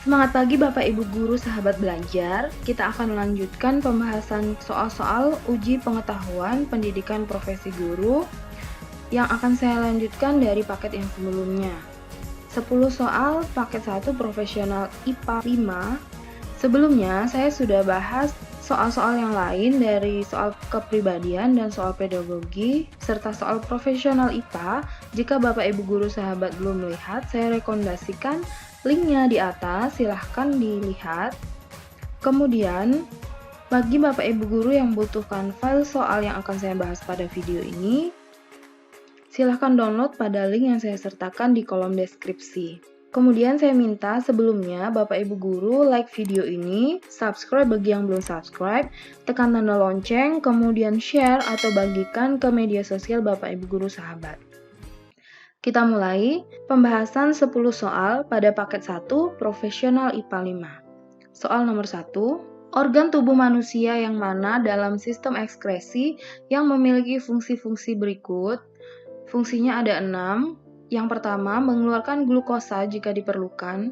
Semangat pagi Bapak Ibu Guru sahabat belajar, kita akan melanjutkan pembahasan soal-soal uji pengetahuan pendidikan profesi guru yang akan saya lanjutkan dari paket yang sebelumnya. 10 soal paket 1 profesional IPA 5. Sebelumnya saya sudah bahas soal-soal yang lain dari soal kepribadian dan soal pedagogi serta soal profesional IPA. Jika Bapak Ibu Guru sahabat belum melihat, saya rekomendasikan linknya di atas, silahkan dilihat. Kemudian, bagi Bapak Ibu Guru yang membutuhkan file soal yang akan saya bahas pada video ini, silahkan download pada link yang saya sertakan di kolom deskripsi. Kemudian saya minta sebelumnya Bapak Ibu Guru like video ini, subscribe bagi yang belum subscribe, tekan tanda lonceng, kemudian share atau bagikan ke media sosial Bapak Ibu Guru sahabat. Kita mulai pembahasan 10 soal pada paket 1 profesional IPA 5. Soal nomor 1, organ tubuh manusia yang mana dalam sistem ekskresi yang memiliki fungsi-fungsi berikut? Fungsinya ada 6. Yang pertama, mengeluarkan glukosa jika diperlukan.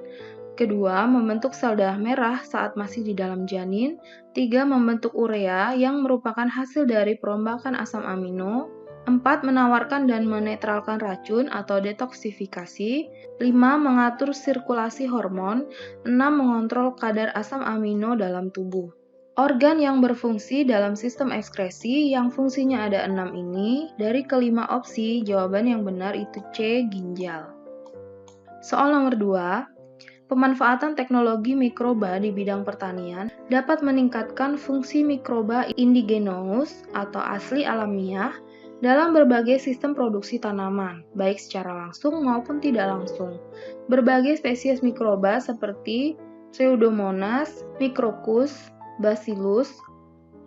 Kedua, membentuk sel darah merah saat masih di dalam janin. 3, membentuk urea yang merupakan hasil dari perombakan asam amino. 4. Menawarkan dan menetralkan racun atau detoksifikasi. 5. Mengatur sirkulasi hormon. 6. Mengontrol kadar asam amino dalam tubuh. Organ yang berfungsi dalam sistem ekskresi yang fungsinya ada 6 ini, dari kelima opsi, jawaban yang benar itu C, ginjal. Soal nomor 2, pemanfaatan teknologi mikroba di bidang pertanian dapat meningkatkan fungsi mikroba indigenous atau asli alamiah dalam berbagai sistem produksi tanaman, baik secara langsung maupun tidak langsung. Berbagai spesies mikroba seperti Pseudomonas, Microcus, Bacillus,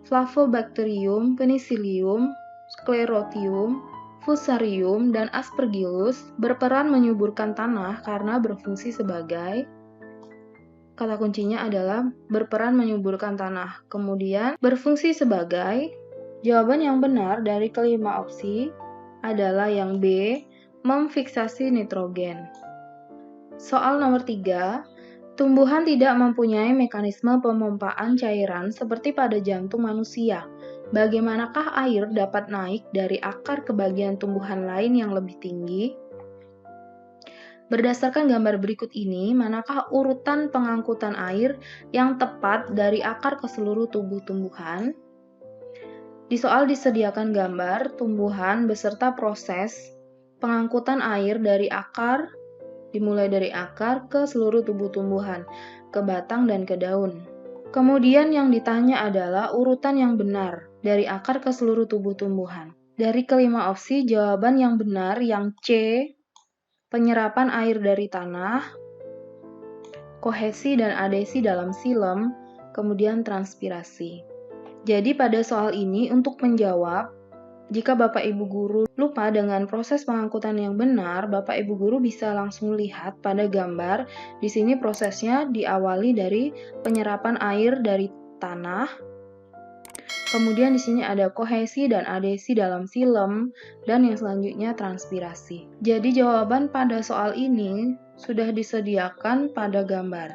Flavobacterium, Penicillium, Sclerotium, Fusarium, dan Aspergillus berperan menyuburkan tanah karena berfungsi sebagai, kata kuncinya adalah berperan menyuburkan tanah. Kemudian berfungsi sebagai, jawaban yang benar dari kelima opsi adalah yang B, memfiksasi nitrogen. Soal nomor 3, tumbuhan tidak mempunyai mekanisme pemompaan cairan seperti pada jantung manusia. Bagaimanakah air dapat naik dari akar ke bagian tumbuhan lain yang lebih tinggi? Berdasarkan gambar berikut ini, manakah urutan pengangkutan air yang tepat dari akar ke seluruh tubuh tumbuhan? Di soal disediakan gambar tumbuhan beserta proses pengangkutan air dari akar, dimulai dari akar ke seluruh tubuh tumbuhan, ke batang dan ke daun. Kemudian yang ditanya adalah urutan yang benar dari akar ke seluruh tubuh tumbuhan. Dari kelima opsi, jawaban yang benar yang C, penyerapan air dari tanah, kohesi dan adesi dalam silem, kemudian transpirasi. Jadi pada soal ini untuk menjawab, jika Bapak Ibu Guru lupa dengan proses pengangkutan yang benar, Bapak Ibu Guru bisa langsung lihat pada gambar. Di sini prosesnya diawali dari penyerapan air dari tanah. Kemudian di sini ada kohesi dan adesi dalam silem, dan yang selanjutnya transpirasi. Jadi jawaban pada soal ini sudah disediakan pada gambar.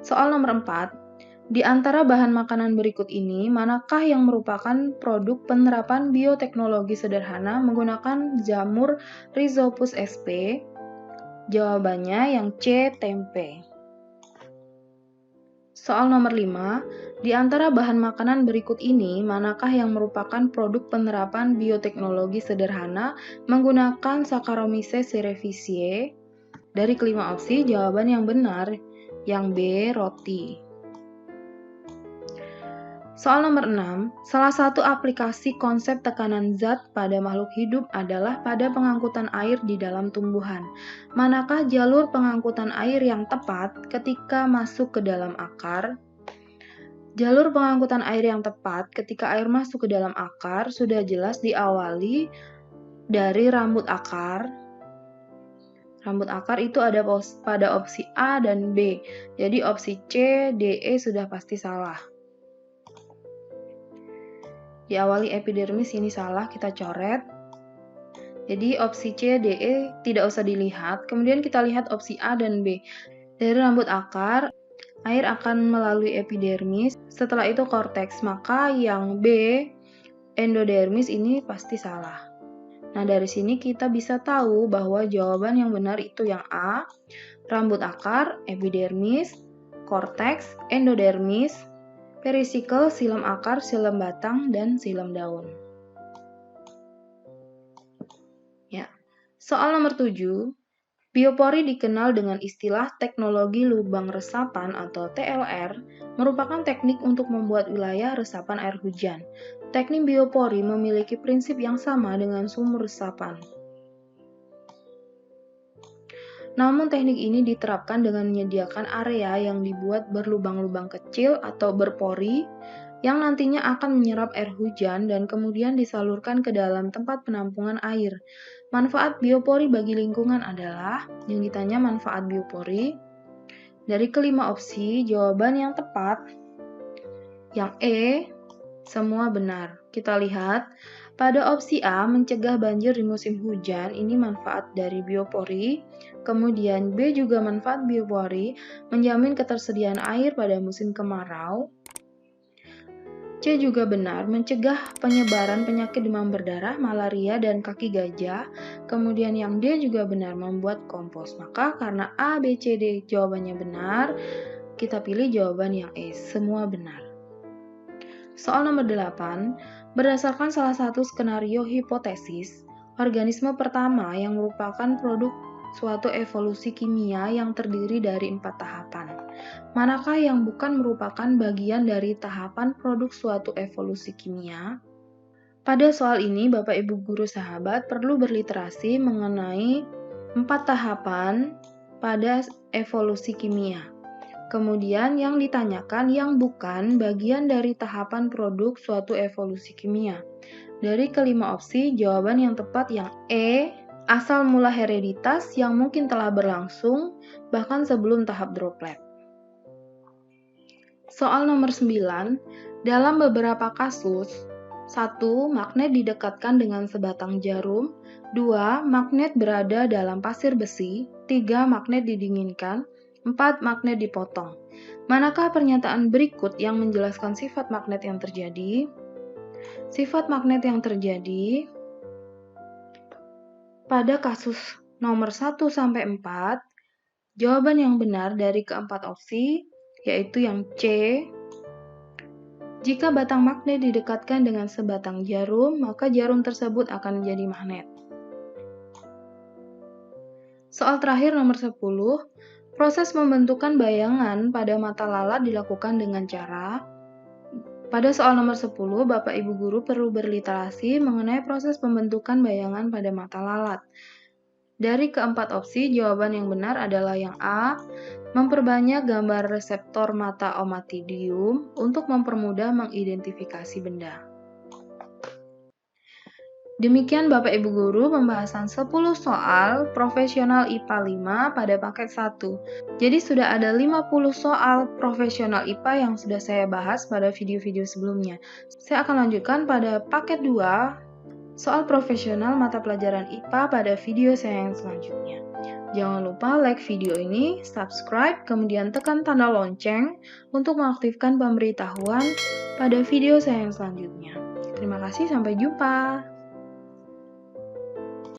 Soal nomor 4, di antara bahan makanan berikut ini, manakah yang merupakan produk penerapan bioteknologi sederhana menggunakan jamur Rhizopus sp? Jawabannya yang C, tempe. Soal nomor 5, di antara bahan makanan berikut ini, manakah yang merupakan produk penerapan bioteknologi sederhana menggunakan Saccharomyces cerevisiae? Dari kelima opsi, jawaban yang benar yang B, roti. Soal nomor 6, salah satu aplikasi konsep tekanan zat pada makhluk hidup adalah pada pengangkutan air di dalam tumbuhan. Manakah jalur pengangkutan air yang tepat ketika masuk ke dalam akar? Jalur pengangkutan air yang tepat ketika air masuk ke dalam akar sudah jelas diawali dari rambut akar. Rambut akar itu ada pada opsi A dan B. Jadi opsi C, D, E sudah pasti salah. Diawali epidermis ini salah, kita coret. Jadi opsi C, D, E tidak usah dilihat. Kemudian kita lihat opsi A dan B. Dari rambut akar, air akan melalui epidermis, setelah itu korteks, maka yang B, endodermis ini pasti salah. Nah, dari sini kita bisa tahu bahwa jawaban yang benar itu yang A, rambut akar, epidermis, korteks, endodermis, perisikel, silem akar, silem batang, dan silem daun. Ya. Soal nomor 7, biopori dikenal dengan istilah teknologi lubang resapan atau TLR, merupakan teknik untuk membuat wilayah resapan air hujan. Teknik biopori memiliki prinsip yang sama dengan sumur resapan. Namun teknik ini diterapkan dengan menyediakan area yang dibuat berlubang-lubang kecil atau berpori yang nantinya akan menyerap air hujan dan kemudian disalurkan ke dalam tempat penampungan air. Manfaat biopori bagi lingkungan adalah, yang ditanya manfaat biopori, dari kelima opsi, jawaban yang tepat, yang E, semua benar. Kita lihat, pada opsi A, mencegah banjir di musim hujan, ini manfaat dari biopori. Kemudian B juga manfaat biopori, menjamin ketersediaan air pada musim kemarau. C juga benar, mencegah penyebaran penyakit demam berdarah, malaria, dan kaki gajah. Kemudian yang D juga benar, membuat kompos. Maka karena A, B, C, D jawabannya benar, kita pilih jawaban yang E, semua benar. Soal nomor 8, berdasarkan salah satu skenario hipotesis, organisme pertama yang merupakan produk suatu evolusi kimia yang terdiri dari 4 tahapan. Manakah yang bukan merupakan bagian dari tahapan produk suatu evolusi kimia? Pada soal ini, Bapak Ibu Guru Sahabat perlu berliterasi mengenai 4 tahapan pada evolusi kimia. Kemudian yang ditanyakan yang bukan bagian dari tahapan produk suatu evolusi kimia. Dari kelima opsi, jawaban yang tepat yang E, asal mula hereditas yang mungkin telah berlangsung bahkan sebelum tahap droplet. Soal nomor 9, dalam beberapa kasus, 1. Magnet didekatkan dengan sebatang jarum, 2. Magnet berada dalam pasir besi, 3. Magnet didinginkan, 4. Magnet dipotong. Manakah pernyataan berikut yang menjelaskan sifat magnet yang terjadi? Sifat magnet yang terjadi pada kasus nomor 1 sampai 4, jawaban yang benar dari keempat opsi yaitu yang C. Jika batang magnet didekatkan dengan sebatang jarum, maka jarum tersebut akan menjadi magnet. Soal terakhir nomor 10, proses pembentukan bayangan pada mata lalat dilakukan dengan cara. Pada soal nomor 10, Bapak Ibu Guru perlu berliterasi mengenai proses pembentukan bayangan pada mata lalat. Dari keempat opsi, jawaban yang benar adalah yang A, memperbanyak gambar reseptor mata omatidium untuk mempermudah mengidentifikasi benda. Demikian Bapak Ibu Guru pembahasan 10 soal profesional IPA 5 pada paket 1. Jadi sudah ada 50 soal profesional IPA yang sudah saya bahas pada video-video sebelumnya. Saya akan lanjutkan pada paket 2 soal profesional mata pelajaran IPA pada video saya yang selanjutnya. Jangan lupa like video ini, subscribe, kemudian tekan tanda lonceng untuk mengaktifkan pemberitahuan pada video saya yang selanjutnya. Terima kasih, sampai jumpa.